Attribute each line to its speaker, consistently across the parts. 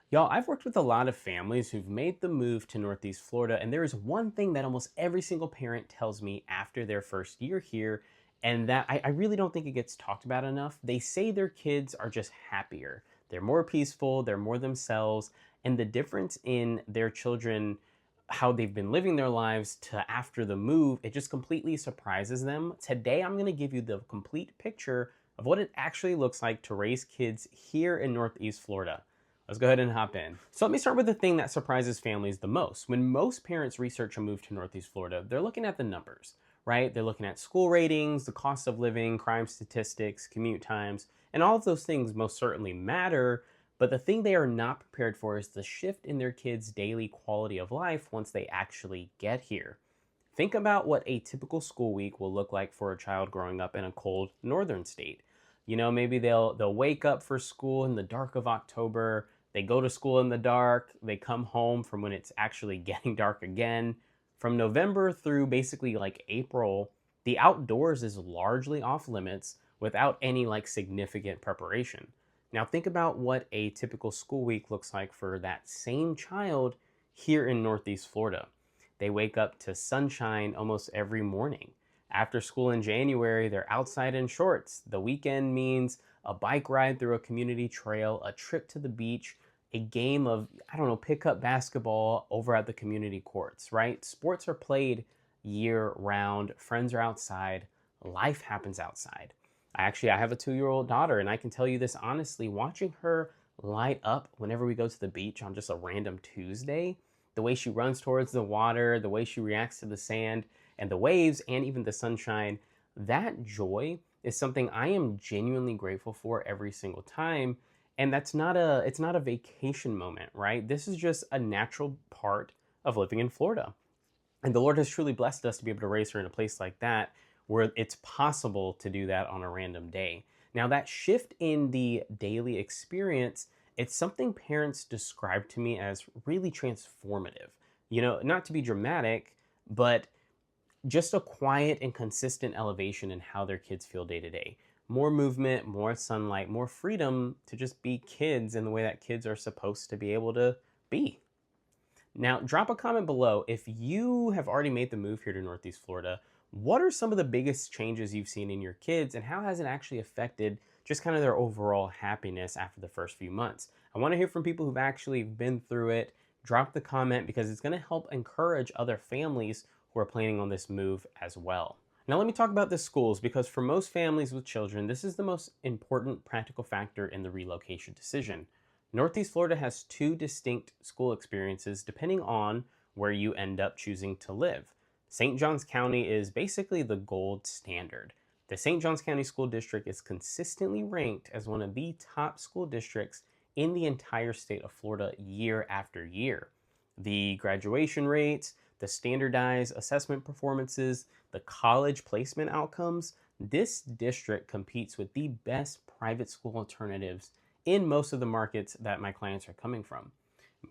Speaker 1: Y'all, I've worked with a lot of families who've made the move to Northeast Florida, and there is one thing that almost every single parent tells me after their first year here, and that I really don't think it gets talked about enough. They say their kids are just happier. They're more peaceful, they're more themselves, and the difference in their children, how they've been living their lives to after the move, it just completely surprises them. Today, I'm going to give you the complete picture of what it actually looks like to raise kids here in Northeast Florida. Let's go ahead and hop in. So let me start with the thing that surprises families the most. When most parents research a move to Northeast Florida, they're looking at the numbers, right? They're looking at school ratings, the cost of living, crime statistics, commute times, and all of those things most certainly matter. But the thing they are not prepared for is the shift in their kids' daily quality of life once they actually get here. Think about what a typical school week will look like for a child growing up in a cold northern state. Maybe they'll wake up for school in the dark of October. They go to school in the dark. They come home from when it's actually getting dark again. From November through basically like April, the outdoors is largely off limits without any like significant preparation. Now think about what a typical school week looks like for that same child here in Northeast Florida. They wake up to sunshine almost every morning. After school in January, they're outside in shorts. The weekend means a bike ride through a community trail, a trip to the beach, a game of, I don't know, pickup basketball over at the community courts, right? Sports are played year round. Friends are outside. Life happens outside. I have a 2-year-old daughter, and I can tell you this honestly, watching her light up whenever we go to the beach on just a random Tuesday, the way she runs towards the water, the way she reacts to the sand and the waves and even the sunshine, that joy is something I am genuinely grateful for every single time. And it's not a vacation moment, right? This is just a natural part of living in Florida. And the Lord has truly blessed us to be able to raise her in a place like that where it's possible to do that on a random day. Now, that shift in the daily experience, it's something parents describe to me as really transformative. Not to be dramatic, but just a quiet and consistent elevation in how their kids feel day to day. More movement, more sunlight, more freedom to just be kids in the way that kids are supposed to be able to be. Now, drop a comment below if you have already made the move here to Northeast Florida. What are some of the biggest changes you've seen in your kids, and how has it actually affected just kind of their overall happiness after the first few months? I want to hear from people who've actually been through it. Drop the comment because it's going to help encourage other families who are planning on this move as well. Now, let me talk about the schools because for most families with children, this is the most important practical factor in the relocation decision. Northeast Florida has two distinct school experiences depending on where you end up choosing to live. St. Johns County is basically the gold standard. The St. Johns County School District is consistently ranked as one of the top school districts in the entire state of Florida year after year. The graduation rates, the standardized assessment performances, the college placement outcomes, this district competes with the best private school alternatives in most of the markets that my clients are coming from.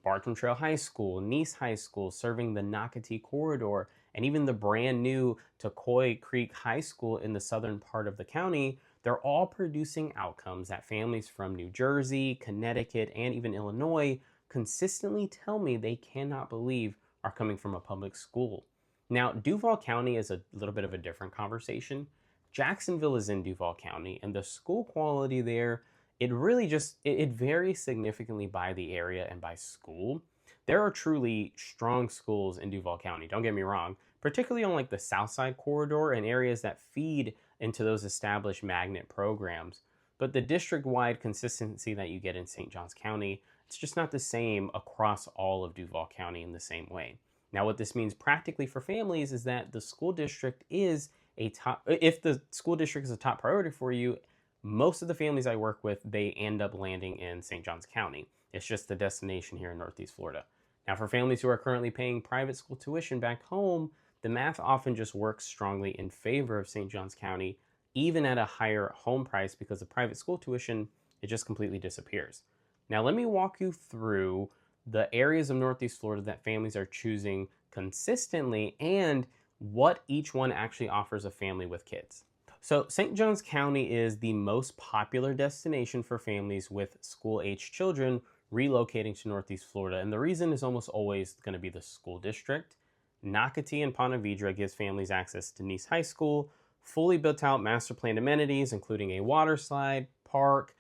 Speaker 1: Bartram Trail High School, Nice High School, serving the Nocatee corridor, and even the brand new Tocoi Creek High School in the southern part of the county, they're all producing outcomes that families from New Jersey, Connecticut, and even Illinois consistently tell me they cannot believe are coming from a public school. Now, Duval County is a little bit of a different conversation. Jacksonville is in Duval County, and the school quality there, it varies significantly by the area and by school. There are truly strong schools in Duval County, don't get me wrong, particularly on like the South Side corridor and areas that feed into those established magnet programs. But the district-wide consistency that you get in St. Johns County, it's just not the same across all of Duval County in the same way. Now, what this means practically for families is that the school district is if the school district is a top priority for you, most of the families I work with, they end up landing in St. Johns County. It's just the destination here in Northeast Florida. Now, for families who are currently paying private school tuition back home, the math often just works strongly in favor of St. Johns County, even at a higher home price, because the private school tuition, it just completely disappears. Now, let me walk you through the areas of Northeast Florida that families are choosing consistently and what each one actually offers a family with kids. So St. Johns County is the most popular destination for families with school-aged children, relocating to Northeast Florida. And the reason is almost always going to be the school district. Nocatee and Ponte Vedra gives families access to Nice High School, fully built out master planned amenities, including a water slide, park,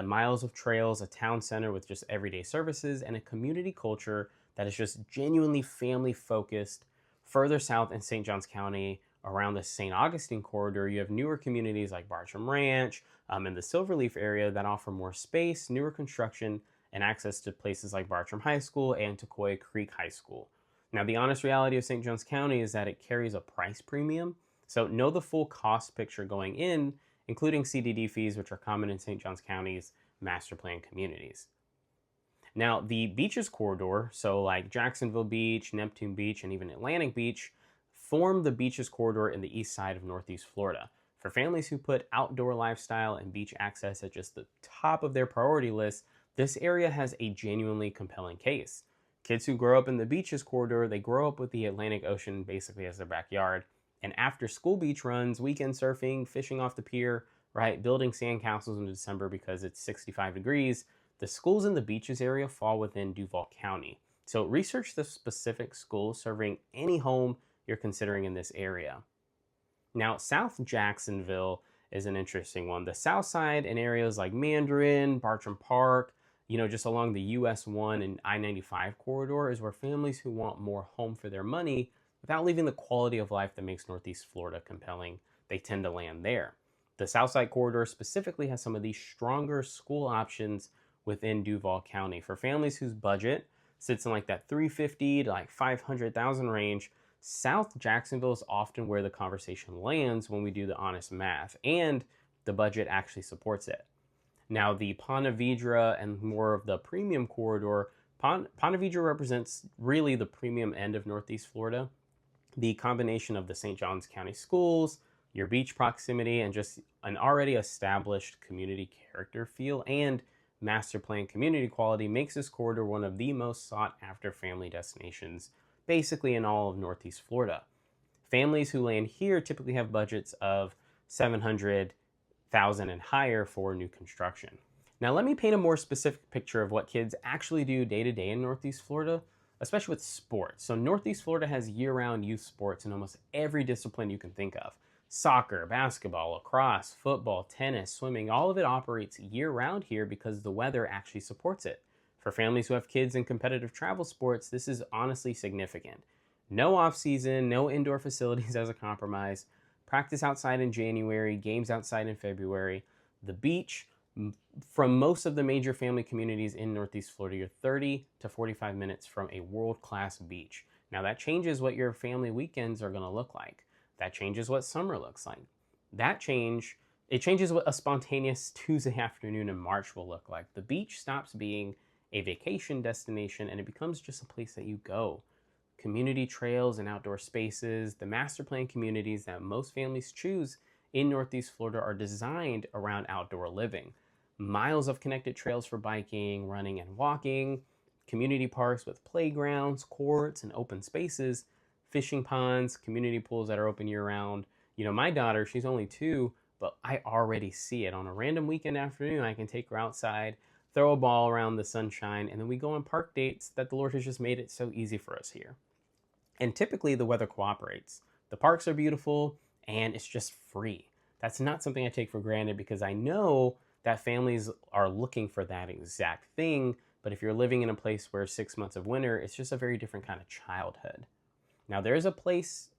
Speaker 1: miles of trails, a town center with just everyday services, and a community culture that is just genuinely family focused. Further south in St. Johns County, around the St. Augustine corridor, you have newer communities like Bartram Ranch and the Silverleaf area that offer more space, newer construction, and access to places like Bartram High School and Tucoy Creek High School. Now, the honest reality of St. Johns County is that it carries a price premium. So know the full cost picture going in, including CDD fees, which are common in St. Johns County's master plan communities. Now, the beaches corridor, so like Jacksonville Beach, Neptune Beach, and even Atlantic Beach, form the beaches corridor in the east side of Northeast Florida. For families who put outdoor lifestyle and beach access at just the top of their priority list, this area has a genuinely compelling case. Kids who grow up in the beaches corridor, they grow up with the Atlantic Ocean basically as their backyard. And after school beach runs, weekend surfing, fishing off the pier, right, building sandcastles in December because it's 65 degrees, the schools in the beaches area fall within Duval County. So research the specific schools serving any home you're considering in this area. Now, South Jacksonville is an interesting one. The south side in areas like Mandarin, Bartram Park, just along the US 1 and I-95 corridor is where families who want more home for their money without leaving the quality of life that makes Northeast Florida compelling, they tend to land there. The Southside corridor specifically has some of the stronger school options within Duval County. For families whose budget sits in like that $350,000 to like $500,000 range, South Jacksonville is often where the conversation lands when we do the honest math, and the budget actually supports it. Now, the Ponte Vedra and more of the premium corridor, Ponte Vedra represents really the premium end of Northeast Florida. The combination of the St. Johns County schools, your beach proximity, and just an already established community character feel and master plan community quality makes this corridor one of the most sought after family destinations basically in all of Northeast Florida. Families who land here typically have budgets of $700,000 and higher for new construction. Now let me paint a more specific picture of what kids actually do day to day in Northeast Florida, especially with sports. So Northeast Florida has year-round youth sports in almost every discipline you can think of. Soccer, basketball, lacrosse, football, tennis, swimming, all of it operates year-round here because the weather actually supports it. For families who have kids in competitive travel sports, this is honestly significant. No off-season, no indoor facilities as a compromise, practice outside in January, games outside in February. The beach, from most of the major family communities in Northeast Florida, you're 30 to 45 minutes from a world-class beach. Now that changes what your family weekends are going to look like. That changes what summer looks like. It changes what a spontaneous Tuesday afternoon in March will look like. The beach stops being a vacation destination and it becomes just a place that you go. Community trails and outdoor spaces, the master plan communities that most families choose in Northeast Florida are designed around outdoor living. Miles of connected trails for biking, running, and walking, community parks with playgrounds, courts, and open spaces, fishing ponds, community pools that are open year-round. My daughter, she's only 2, but I already see it. On a random weekend afternoon, I can take her outside, throw a ball around the sunshine, and then we go on park dates that the Lord has just made it so easy for us here. And typically, the weather cooperates. The parks are beautiful, and it's just free. That's not something I take for granted because I know that families are looking for that exact thing, but if you're living in a place where 6 months of winter, it's just a very different kind of childhood. Now, there is a pace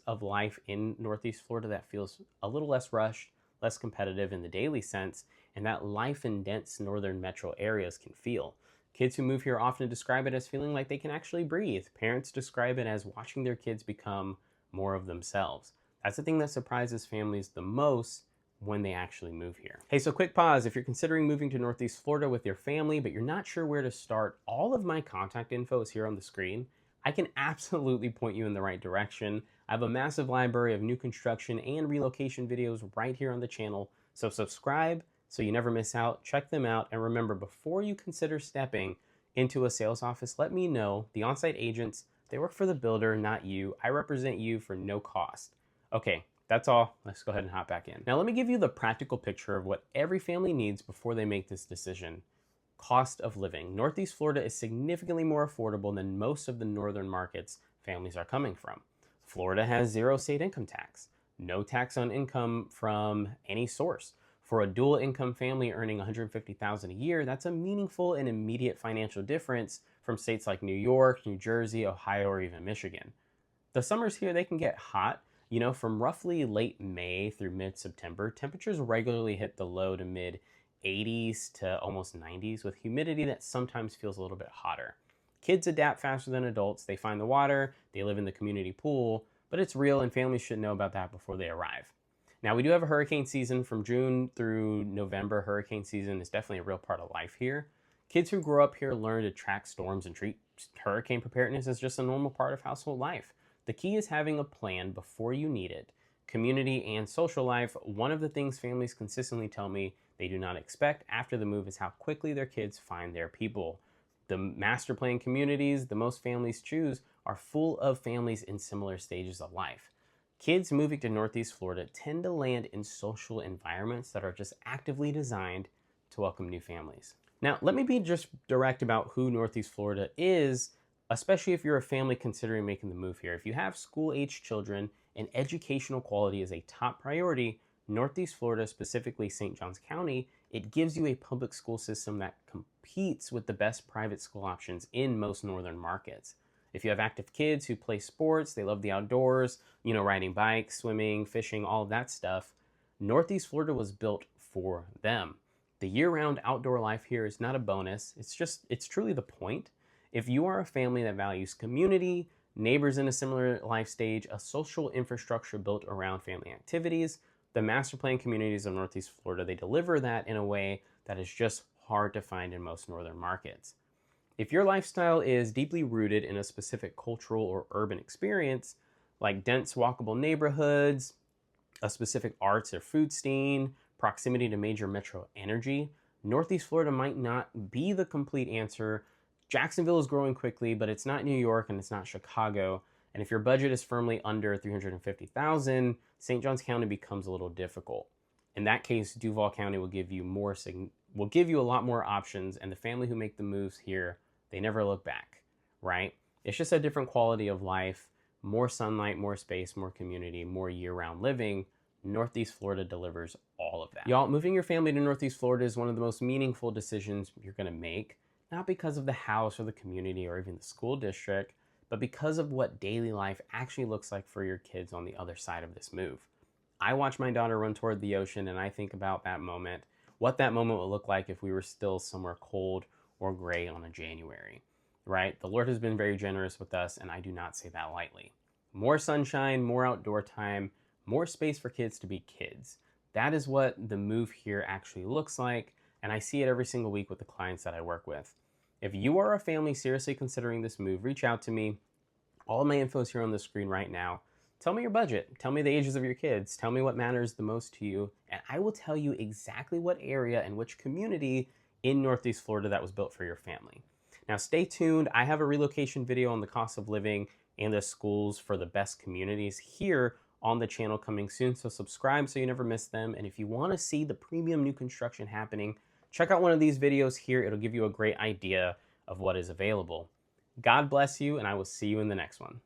Speaker 1: of life in Northeast Florida that feels a little less rushed, less competitive in the daily sense, and that life in dense northern metro areas can feel. Kids who move here often describe it as feeling like they can actually breathe. Parents describe it as watching their kids become more of themselves. That's the thing that surprises families the most when they actually move here. Hey, so quick pause. If you're considering moving to Northeast Florida with your family, but you're not sure where to start, all of my contact info is here on the screen. I can absolutely point you in the right direction. I have a massive library of new construction and relocation videos right here on the channel. So subscribe so you never miss out. Check them out. And remember, before you consider stepping into a sales office, let me know. The on-site agents, they work for the builder, not you. I represent you for no cost. Okay, that's all. Let's go ahead and hop back in. Now let me give you the practical picture of what every family needs before they make this decision. Cost of living. Northeast Florida is significantly more affordable than most of the northern markets families are coming from. Florida has zero state income tax, no tax on income from any source. For a dual income family earning $150,000 a year, that's a meaningful and immediate financial difference from states like New York, New Jersey, Ohio, or even Michigan. The summers here, they can get hot. From roughly late May through mid-September, temperatures regularly hit the low to mid 80s to almost 90s with humidity that sometimes feels a little bit hotter. Kids adapt faster than adults. They find the water, they live in the community pool, but it's real and families should know about that before they arrive. Now, we do have a hurricane season from June through November. Hurricane season is definitely a real part of life here. Kids who grow up here learn to track storms and treat hurricane preparedness as just a normal part of household life. The key is having a plan before you need it. Community and social life, one of the things families consistently tell me they do not expect after the move is how quickly their kids find their people. The master plan communities the most families choose are full of families in similar stages of life. Kids moving to Northeast Florida tend to land in social environments that are just actively designed to welcome new families. Now, let me be just direct about who Northeast Florida is, especially if you're a family considering making the move here. If you have school-age children and educational quality is a top priority, Northeast Florida, specifically St. Johns County, it gives you a public school system that competes with the best private school options in most northern markets. If you have active kids who play sports, they love the outdoors, riding bikes, swimming, fishing, all of that stuff, Northeast Florida was built for them. The year-round outdoor life here is not a bonus. It's truly the point. If you are a family that values community, neighbors in a similar life stage, a social infrastructure built around family activities, the master plan communities of Northeast Florida, they deliver that in a way that is just hard to find in most northern markets. If your lifestyle is deeply rooted in a specific cultural or urban experience, like dense walkable neighborhoods, a specific arts or food scene, proximity to major metro energy, Northeast Florida might not be the complete answer. Jacksonville is growing quickly, but it's not New York and it's not Chicago. And if your budget is firmly under $350,000, St. Johns County becomes a little difficult. In that case, Duval County will give you a lot more options, and the family who make the moves here, they never look back, right? It's just a different quality of life, more sunlight, more space, more community, more year-round living. Northeast Florida delivers all of that. Y'all, moving your family to Northeast Florida is one of the most meaningful decisions you're gonna make, not because of the house or the community or even the school district, but because of what daily life actually looks like for your kids on the other side of this move. I watch my daughter run toward the ocean and I think about that moment, what that moment would look like if we were still somewhere cold or gray on a January, right? The Lord has been very generous with us, and I do not say that lightly. More sunshine, more outdoor time, more space for kids to be kids. That is what the move here actually looks like, and I see it every single week with the clients that I work with. If you are a family seriously considering this move, reach out to me. All of my info is here on the screen right now. Tell me your budget. Tell me the ages of your kids. Tell me what matters the most to you, and I will tell you exactly what area and which community in Northeast Florida that was built for your family. Now stay tuned. I have a relocation video on the cost of living and the schools for the best communities here on the channel coming soon, so subscribe so you never miss them. And if you want to see the premium new construction happening, check out one of these videos here. It'll give you a great idea of what is available. God bless you, and I will see you in the next one.